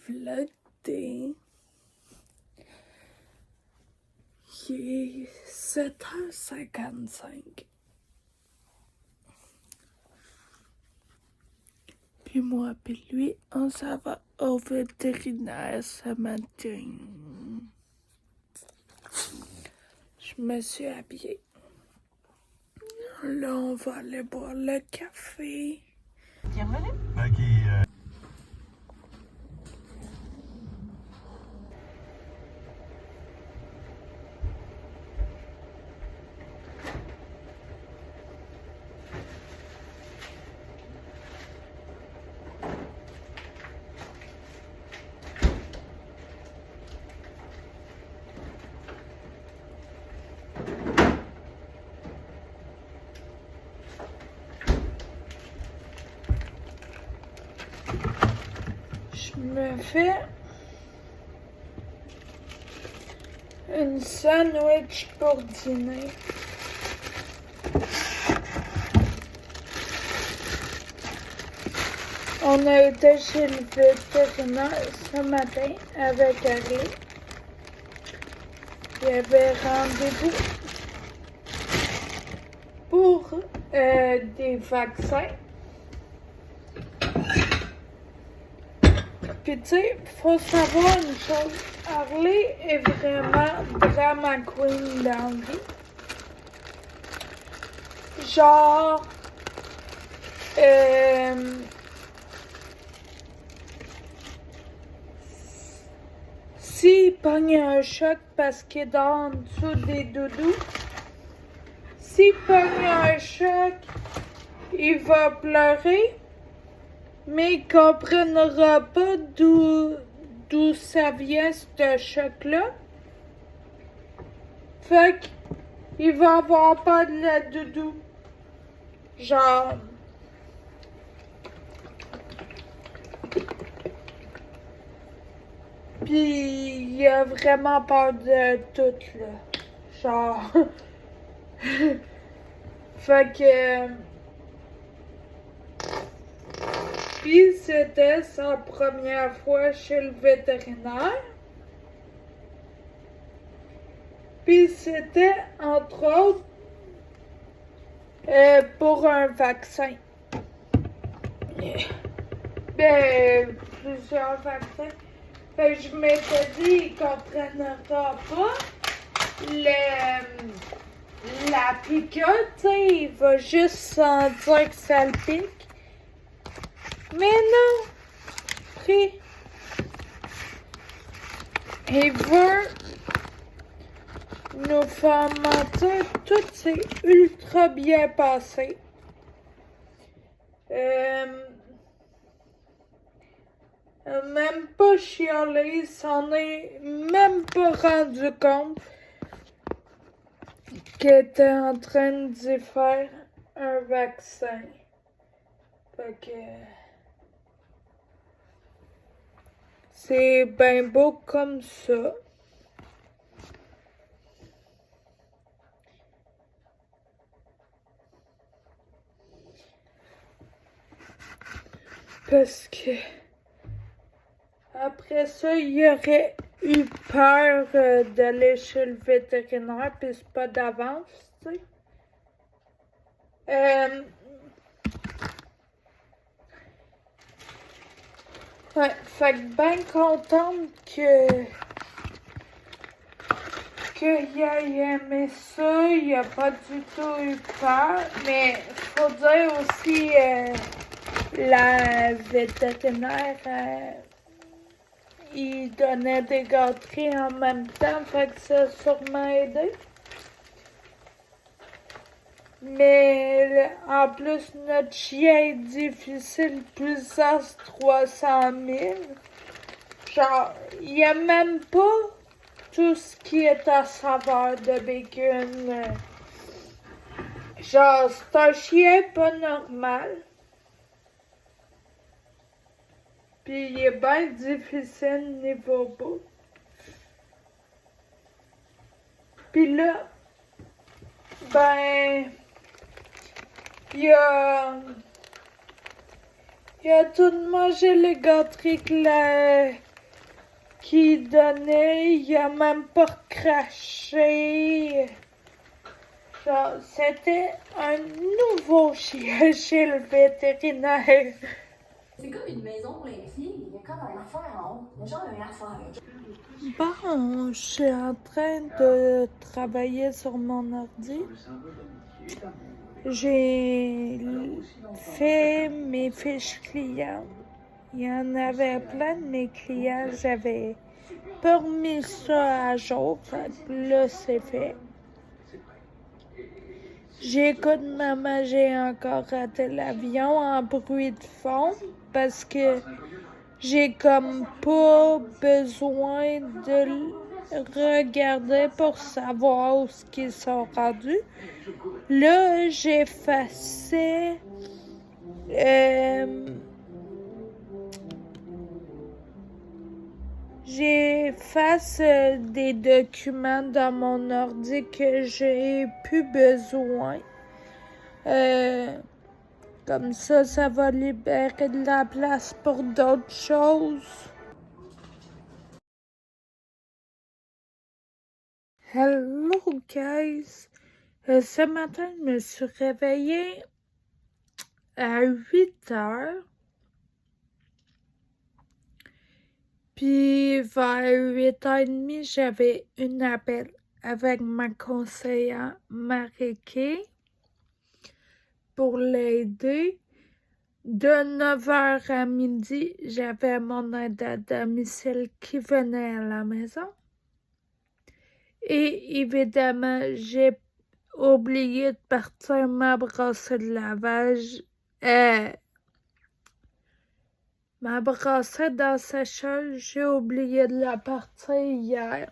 vlogger. Il est 7h55. Puis moi puis lui, on s'en va au vétérinaire ce matin. Je me suis habillée. Là, on va aller boire le café. Bienvenue. Je me fais une sandwich pour dîner. On a été chez le vétérinaire ce matin avec Harry. Il y avait rendez-vous pour des vaccins. Puis tu sais, faut savoir une chose, Harley est vraiment drama queen dans la vie. Genre, s'il pogne un choc parce qu'il est dans en dessous des doudous, s'il pogne un choc, il va pleurer. Mais il comprendra pas d'où ça vient ce choc-là. Fait qu'il va avoir peur de la doudou. Genre. Puis il a vraiment peur de tout, là. Genre. Fait que. Puis c'était sa première fois chez le vétérinaire. Puis c'était entre autres pour un vaccin. Ben, plusieurs vaccins. Fait que je m'étais dit, il comprendra pas la piqûre, tu sais, il va juste sentir que ça le pique. Mais non, pris. Il veut nous faire mentir, tout s'est ultra bien passé. Même pas chialé, il s'en est même pas rendu compte qu'il était en train d'y faire un vaccin. Fait que c'est bien beau comme ça. Parce que après ça, il aurait eu peur d'aller chez le vétérinaire, puis c'est pas d'avance, tu sais. Ouais, fait que bien contente qu'il ait aimé ça, il a pas du tout eu peur, mais faut dire aussi la vétérinaire, il donnait des gâteries en même temps, fait que ça a sûrement aidé. Mais en plus, notre chien est difficile, puissance 300 000. Genre, il n'y a même pas tout ce qui est à saveur de bacon. Genre, c'est un chien pas normal. Puis il est bien difficile niveau bout. Puis là, ben, il a tout mangé les gâteries que qui donnait, il a même pas craché. Genre, c'était un nouveau chien chez le vétérinaire. C'est comme une maison pour les filles. Il y a comme un affaire en haut. Il y a genre une affaire. Bon, je suis en train de travailler sur mon ordi. J'ai fait mes fiches clients. Il y en avait plein de mes clients. J'avais pas remis ça à jour. Fait que là, c'est fait. J'écoute Maman, j'ai encore raté l'avion en bruit de fond parce que j'ai comme pas besoin de regarder pour savoir où ils sont rendus. Là, j'effaçais j'efface des documents dans mon ordi que j'ai plus besoin. Comme ça va libérer de la place pour d'autres choses. Hello guys! Ce matin, je me suis réveillée à 8 heures. Puis vers 8h30, j'avais un appel avec ma conseillère Marie-Kay pour l'aider. De 9h à midi, j'avais mon aide à domicile qui venait à la maison. Et évidemment, j'ai oublié de partir ma brosse de lavage. Ma brosse dans sa sécheuse, j'ai oublié de la partir hier.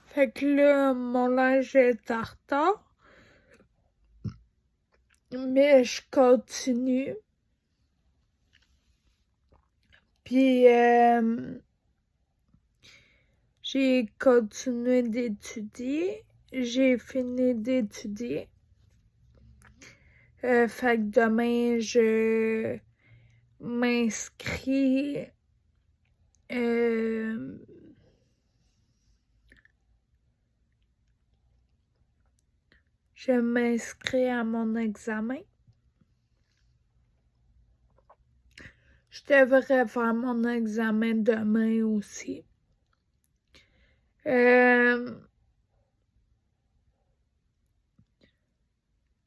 Fait que là, mon linge est en retard. Mais je continue. Puis, j'ai continué d'étudier. J'ai fini d'étudier. Fait que demain, je m'inscris à mon examen. Je devrais faire mon examen demain aussi.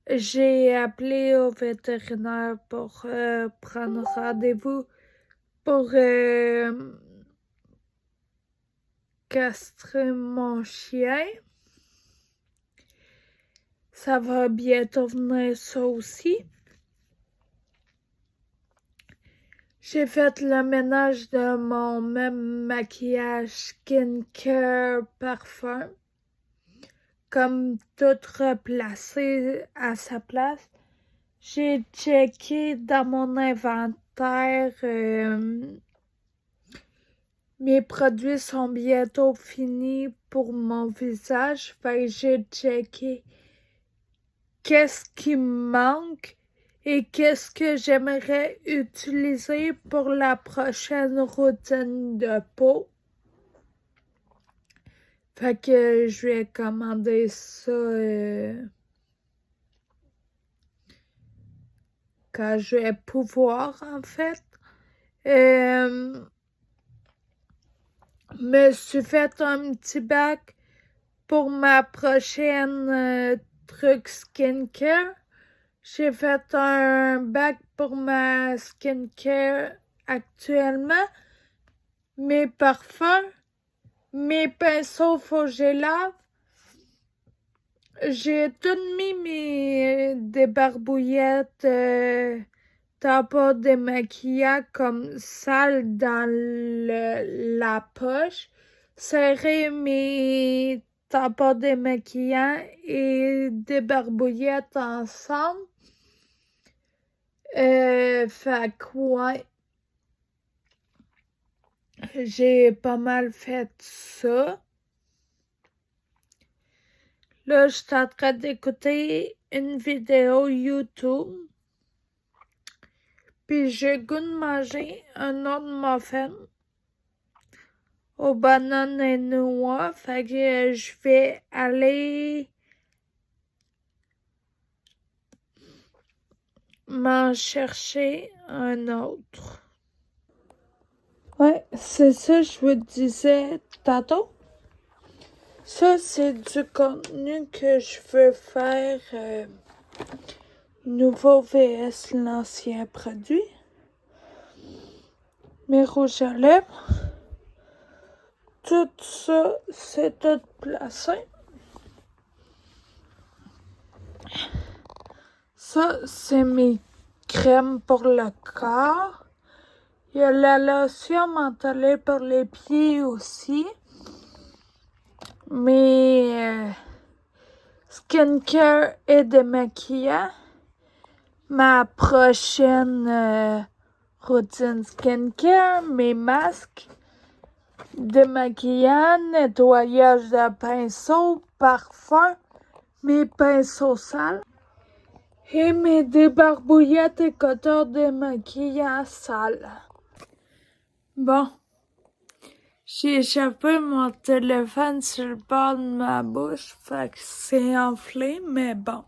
J'ai appelé au vétérinaire pour prendre rendez-vous pour castrer mon chien. Ça va bientôt venir ça aussi. J'ai fait le ménage de mon même maquillage, skincare, parfum. Comme tout replacé à sa place. J'ai checké dans mon inventaire. Mes produits sont bientôt finis pour mon visage. Fait que j'ai checké qu'est-ce qui me manque et qu'est-ce que j'aimerais utiliser pour la prochaine routine de peau. Fait que je vais commander ça quand je vais pouvoir, en fait. Me suis fait un petit bac pour ma prochaine truc skincare. J'ai fait un bac pour ma skincare actuellement. Mes parfums, mes pinceaux, faut que je les lave. J'ai tout mis mes débarbouillettes, tampons démaquillants comme sales dans la poche. Serrer mes tampons démaquillants et débarbouillettes ensemble. Fait que ouais. J'ai pas mal fait ça. Là, je suis en train d'écouter une vidéo YouTube. Puis j'ai le goût de manger un autre muffin. aux bananes et noix. Fait que je vais aller m'en chercher un autre. Ouais, c'est ça que je vous disais tantôt. Ça, c'est du contenu que je veux faire nouveau vs l'ancien produit. Mes rouges à lèvres. Tout ça, c'est tout placé. Ça, c'est mes crèmes pour le corps. Il y a la lotion mentholée pour les pieds aussi. Mes skincare et démaquillant. Ma prochaine routine skincare, mes masques, démaquillant, nettoyage de pinceau, parfum, mes pinceaux sales et mes débarbouillettes et cotons démaquillant sales. Bon, j'ai échappé mon téléphone sur le bord de ma bouche, fait que c'est enflé, mais bon.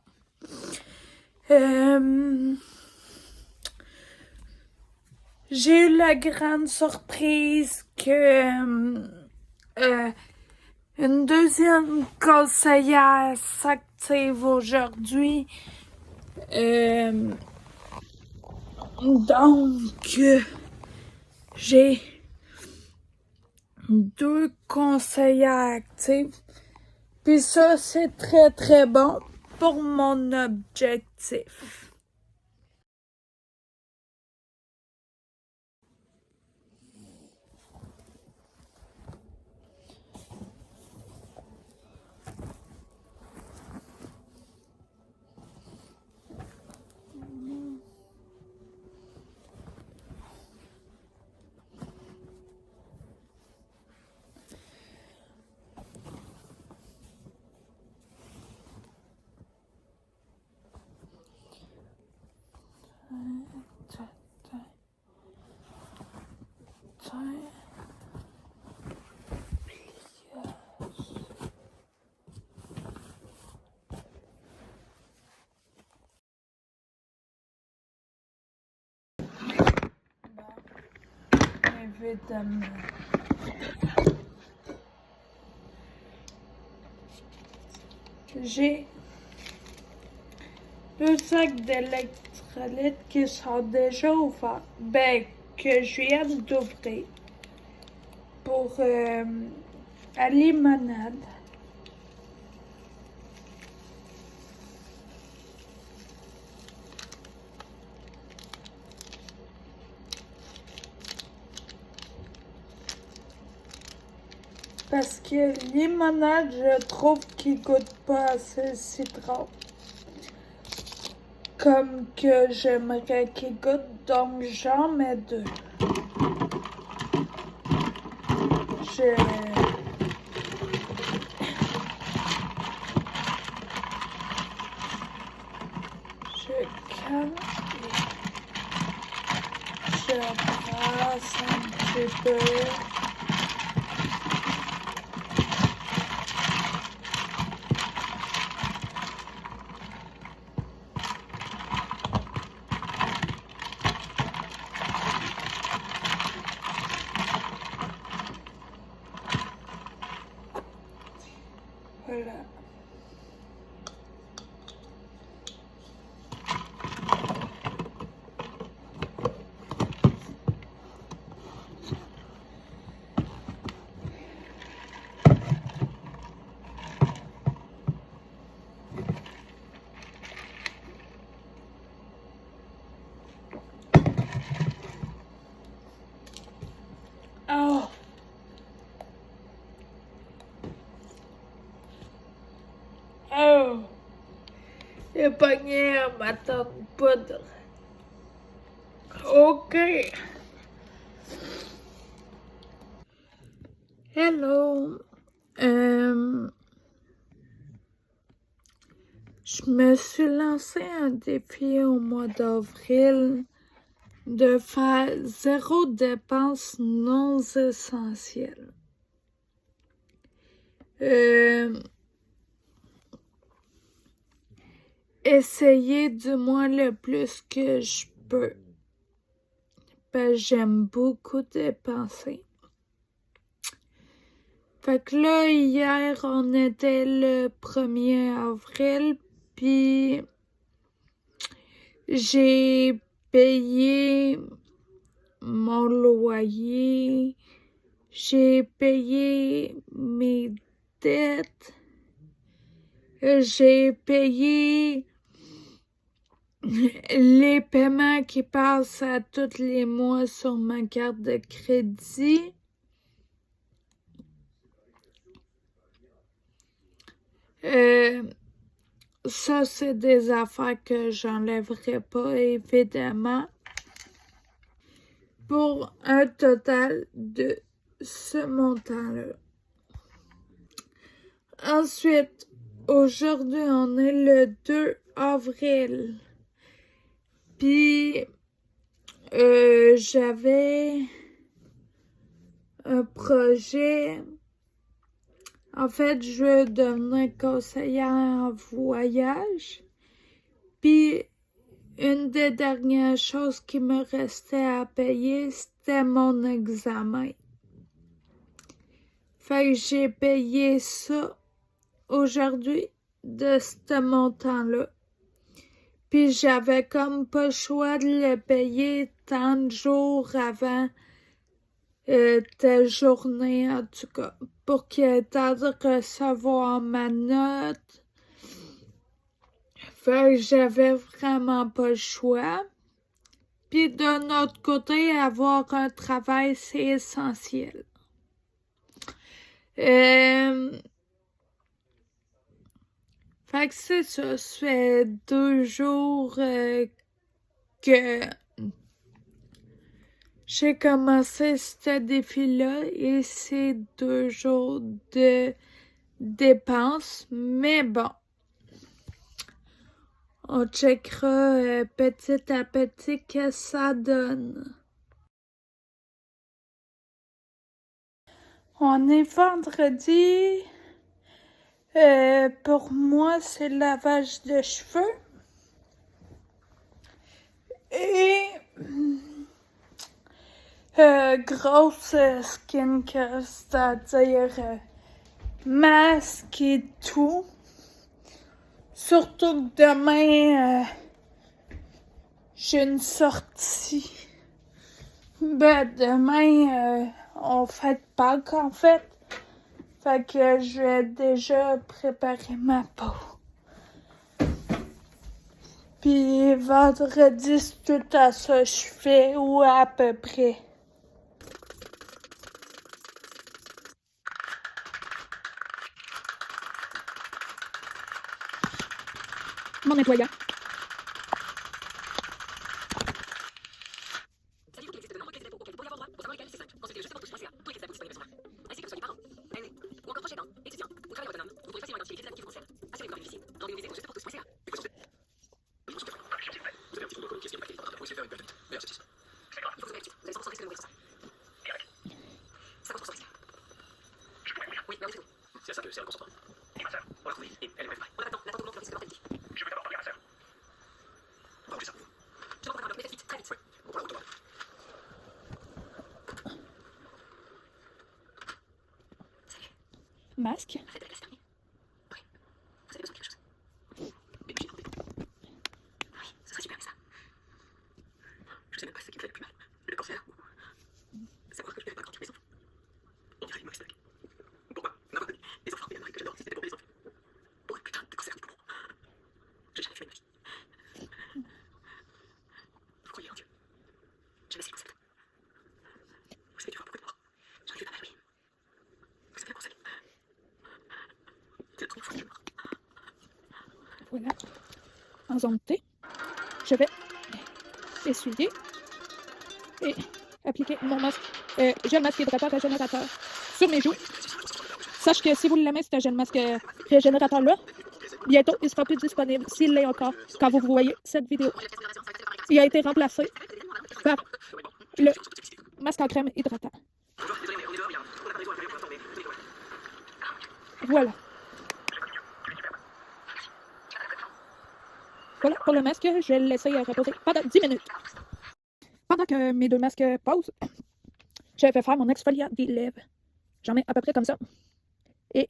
J'ai eu la grande surprise que une deuxième conseillère s'active aujourd'hui. Donc, j'ai 2 conseillères actives. Puis ça, c'est très très bon pour mon objectif. Évidemment. J'ai 2 sacs d'électrolytes qui sont déjà ouverts. Ben, que je viens d'ouvrir pour la limonade. Parce que limonade, je trouve qu'il goûte pas assez le citron. Comme que j'aimerais qu'il goûte, donc j'en mets 2. Je calme et je brasse un petit peu. Voilà. Oh! Oh! J'ai pogné un bâton de poudre. OK. Hello. Je me suis lancé un défi au mois d'avril de faire 0 dépenses non essentielles. essayer du moins le plus que je peux. Ben, j'aime beaucoup dépenser. Fait que là, hier, on était le 1er avril, puis j'ai payé mon loyer, j'ai payé mes dettes, j'ai payé les paiements qui passent à tous les mois sur ma carte de crédit. Ça, c'est des affaires que j'enlèverai pas, évidemment. Pour un total de ce montant-là. Ensuite, aujourd'hui, on est le 2 avril. Puis, j'avais un projet. En fait, je veux devenir conseillère en voyage. Puis, une des dernières choses qui me restait à payer, c'était mon examen. Fait que j'ai payé ça aujourd'hui de ce montant-là. Puis j'avais comme pas le choix de le payer tant de jours avant telle journée, en tout cas, pour qu'il ait le temps de recevoir ma note. Fait que j'avais vraiment pas le choix. Puis d'un autre côté, avoir un travail, c'est essentiel. Fait que c'est ça, ça fait 2 jours que j'ai commencé ce défi-là et c'est 2 jours de dépenses, mais bon, on checkera petit à petit que ça donne. On est vendredi. Pour moi, c'est le lavage de cheveux. Et grosse skincare, c'est-à-dire masque et tout. Surtout que demain, j'ai une sortie. Ben, demain, on fête Pâques, en fait. Fait que je vais déjà préparer ma peau. Puis vendredi, c'est tout à ça je fais, ou à peu près. Mon nettoyant. Masque. Voilà, en zone T, je vais essuyer et appliquer mon masque, gel masque hydrateur régénérateur sur mes joues. Sache que si vous l'aimez, ce gel masque régénérateur-là, bientôt, il sera plus disponible, s'il l'est encore, quand vous voyez cette vidéo. Il a été remplacé par le masque en crème hydratant. Voilà. Voilà, pour le masque, je vais le laisser reposer pendant 10 minutes. Pendant que mes 2 masques posent, je vais faire mon exfoliant des lèvres. J'en mets à peu près comme ça. Et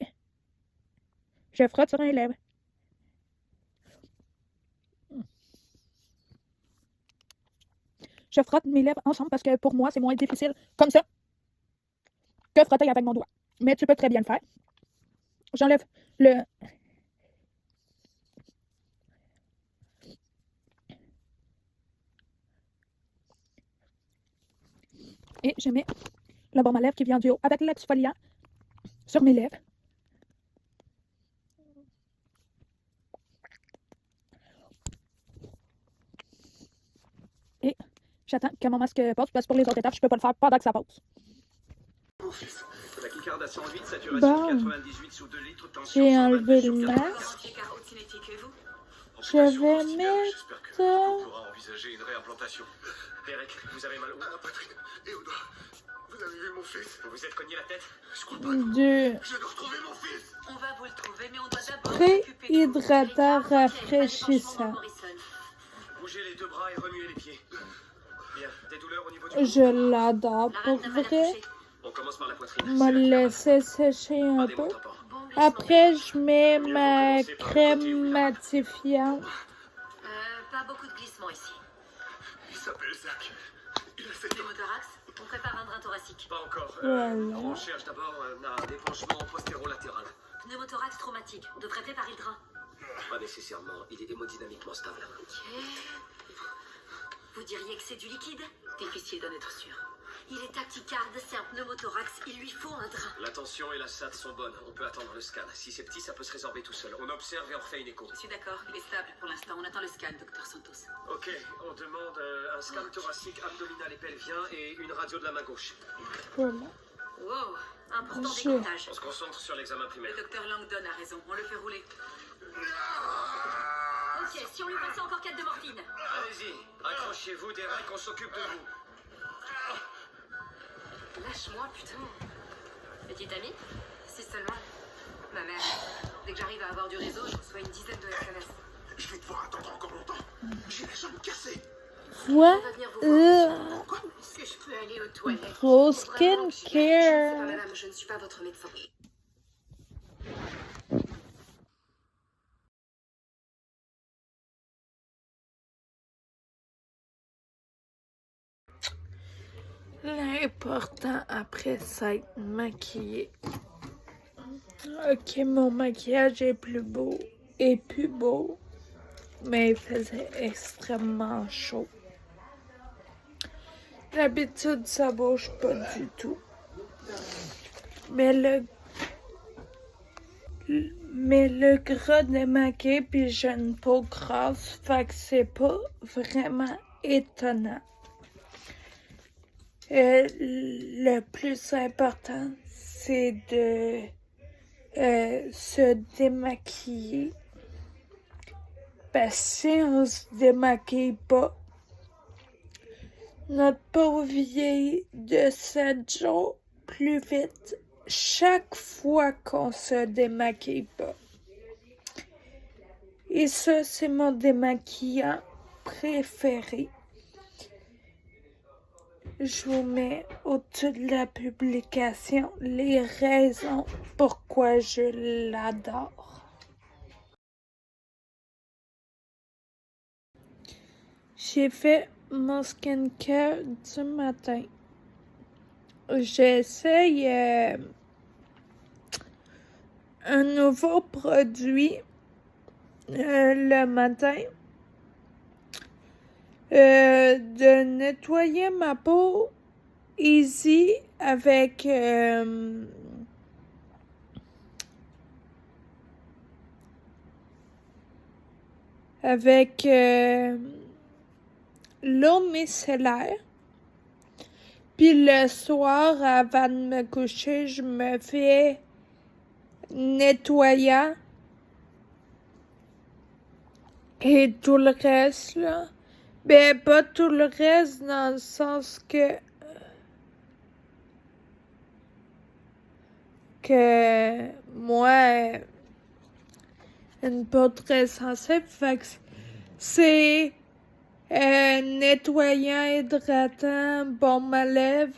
je frotte sur les lèvres. Je frotte mes lèvres ensemble parce que pour moi, c'est moins difficile comme ça que frotter avec mon doigt. Mais tu peux très bien le faire. J'enlève le... Et je mets le baume à lèvres qui vient du haut avec l'exfoliant sur mes lèvres. Et j'attends que mon masque pose parce que pour les autres étapes, je peux pas le faire pendant que ça pose. Bon, j'ai enlevé le masque. Je vais mettre... envisager une réimplantation. Derek, vous avez mal où? Patrick et au doigt. Vous avez vu mon fils? Vous vous êtes cogné la tête? Je crois pas. Je dois retrouver mon fils. On va vous le trouver, mais on doit d'abord pré-hydratant rafraîchissant. Bougez les 2 bras et remuez les pieds. Bien, des douleurs au niveau du cou? Je l'adore pour vrai. On commence par la poitrine. Je vais le laisser sécher un peu. Après, je mets ma crème matifiante. Pas beaucoup de glissement ici. Il s'appelle Zach. Il a fait Pneumothorax, on prépare un drain thoracique. Pas encore. Voilà. On cherche d'abord un déclenchement postérolatéral. Pneumothorax traumatique, on devrait préparer le drain. Pas nécessairement, il est hémodynamiquement stable. Ok. Vous diriez que c'est du liquide? Difficile d'en être sûr. Il est tachycarde, c'est un pneumothorax, il lui faut un drain. La tension et la SAT sont bonnes, on peut attendre le scan. Si c'est petit, ça peut se résorber tout seul. On observe et on refait une écho. Je suis d'accord, il est stable pour l'instant, on attend le scan, docteur Santos. Ok, on demande un scan thoracique, abdominal et pelvien et une radio de la main gauche. Voilà. Wow, important Je- décomptage. On se concentre sur l'examen primaire. Le docteur Langdon a raison, on le fait rouler. Ok, si on lui passait encore 4 de morphine. Allez-y, accrochez-vous, Derek, on s'occupe de vous. Lâche-moi, putain. Petite amie? Si seulement. Ma mère. Dès que j'arrive à avoir du réseau, je reçois une dizaine de SMS. Je vais devoir attendre encore longtemps. J'ai la jambe cassée. Quoi? On va venir vous voir. Est-ce que je peux aller aux toilettes? Gros Vraiment que j'y aille. Je ne sais pas, skincare. madame, je ne suis pas votre médecin. L'important après s'être maquillé. Ok, mon maquillage est plus beau et plus beau, mais il faisait extrêmement chaud. D'habitude, ça bouge pas du tout. Mais le gras démaquillé puis j'ai une peau grasse, fait que c'est pas vraiment étonnant. Le plus important, c'est de se démaquiller. Parce que si on se démaquille pas, notre peau vieillit de 7 jours plus vite chaque fois qu'on se démaquille pas. Et ça, c'est mon démaquillant préféré. Je vous mets au-dessus de la publication les raisons pourquoi je l'adore. J'ai fait mon skincare du matin. J'essaye un nouveau produit le matin. De nettoyer ma peau easy avec l'eau micellaire. Puis le soir, avant de me coucher, je me fais nettoyant. Et tout le reste, là. Ben, pas tout le reste, dans le sens que que moi, une peau très sensible, fait que c'est nettoyant, hydratant, baume à lèvres.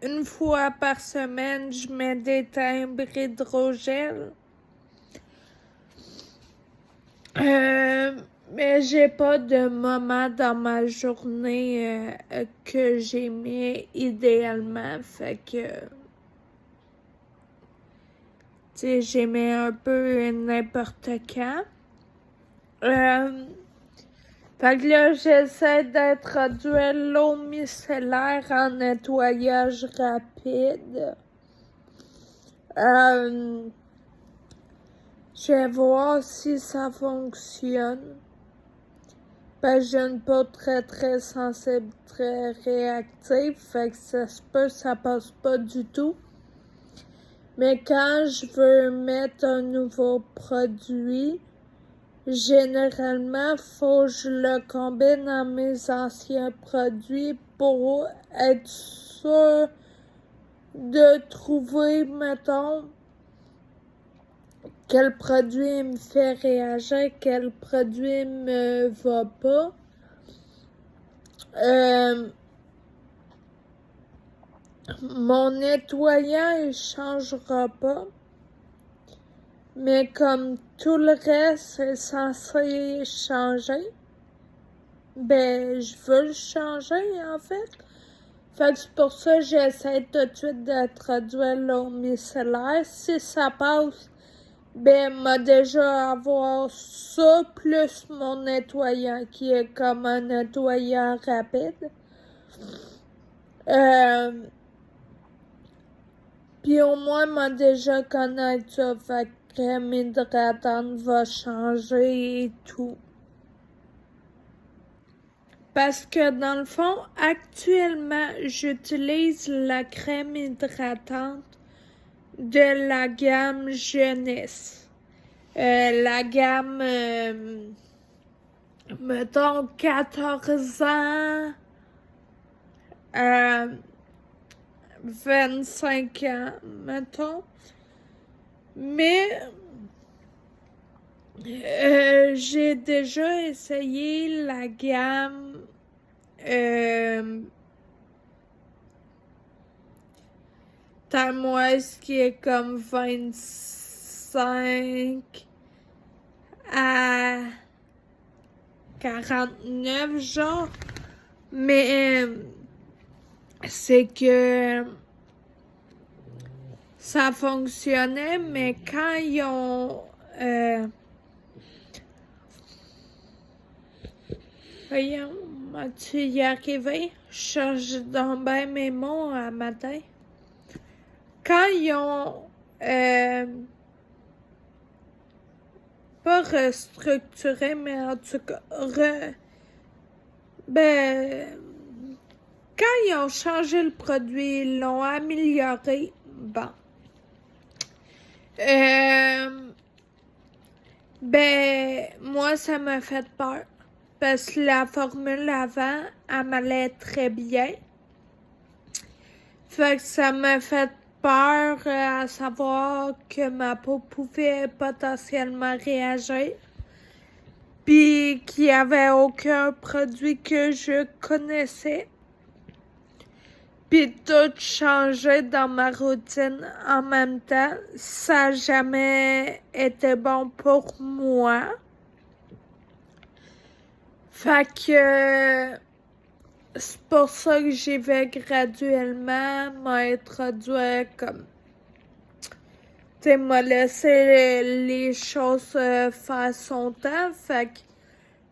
Une fois par semaine, je mets des timbres hydrogel. Mais j'ai pas de moment dans ma journée que j'ai mis idéalement, fait que tu sais, j'ai mis un peu n'importe quand. Fait que là, j'essaie d'introduire l'eau micellaire en nettoyage rapide. Je vais voir si ça fonctionne. Ben, j'ai une peau très sensible, très réactive, fait que ça se peut, ça passe pas du tout. Mais quand je veux mettre un nouveau produit, généralement, faut que je le combine dans mes anciens produits pour être sûr de trouver, mettons, quel produit me fait réagir, quel produit me va pas. Mon nettoyant, il changera pas. Mais comme tout le reste est censé changer, ben, je veux le changer, en fait. Fait que c'est pour ça que j'essaie tout de suite d'introduire l'eau micellaire. Si ça passe, ben, m'a déjà avoir ça, plus mon nettoyant, qui est comme un nettoyant rapide. Puis au moins, m'a déjà connaître ça, fait que crème hydratante va changer et tout. Parce que dans le fond, actuellement, j'utilise la crème hydratante de la gamme jeunesse. La gamme, mettons, 14 ans, 25 ans, mettons. Mais j'ai déjà essayé la gamme Timewise qui est comme 25 à 49 genre. Mais c'est que ça fonctionnait, mais quand ils ont voyons, as-tu y arrivé? Je cherche donc bien mes mots à matin. Quand ils ont pas restructuré, mais en tout cas quand ils ont changé le produit, ils l'ont amélioré, bon. Moi, ça m'a fait peur. Parce que la formule avant, elle m'allait très bien. Fait que ça m'a fait peur à savoir que ma peau pouvait potentiellement réagir. Puis qu'il n'y avait aucun produit que je connaissais. Puis tout changer dans ma routine en même temps, ça n'a jamais été bon pour moi. Fait que c'est pour ça que j'y vais graduellement m'introduire comme... Tu sais, m'a laissé les choses faire son temps. Fait que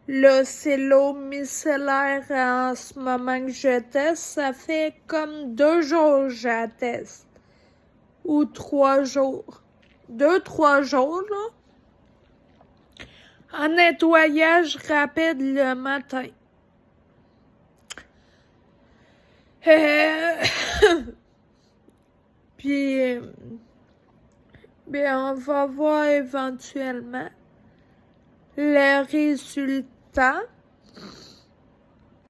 là, c'est l'eau micellaire en ce moment que je teste. Ça fait comme 2 jours que je la teste. Ou 3 jours. 2-3 jours, là. En nettoyage rapide le matin. Puis, on va voir éventuellement les résultats.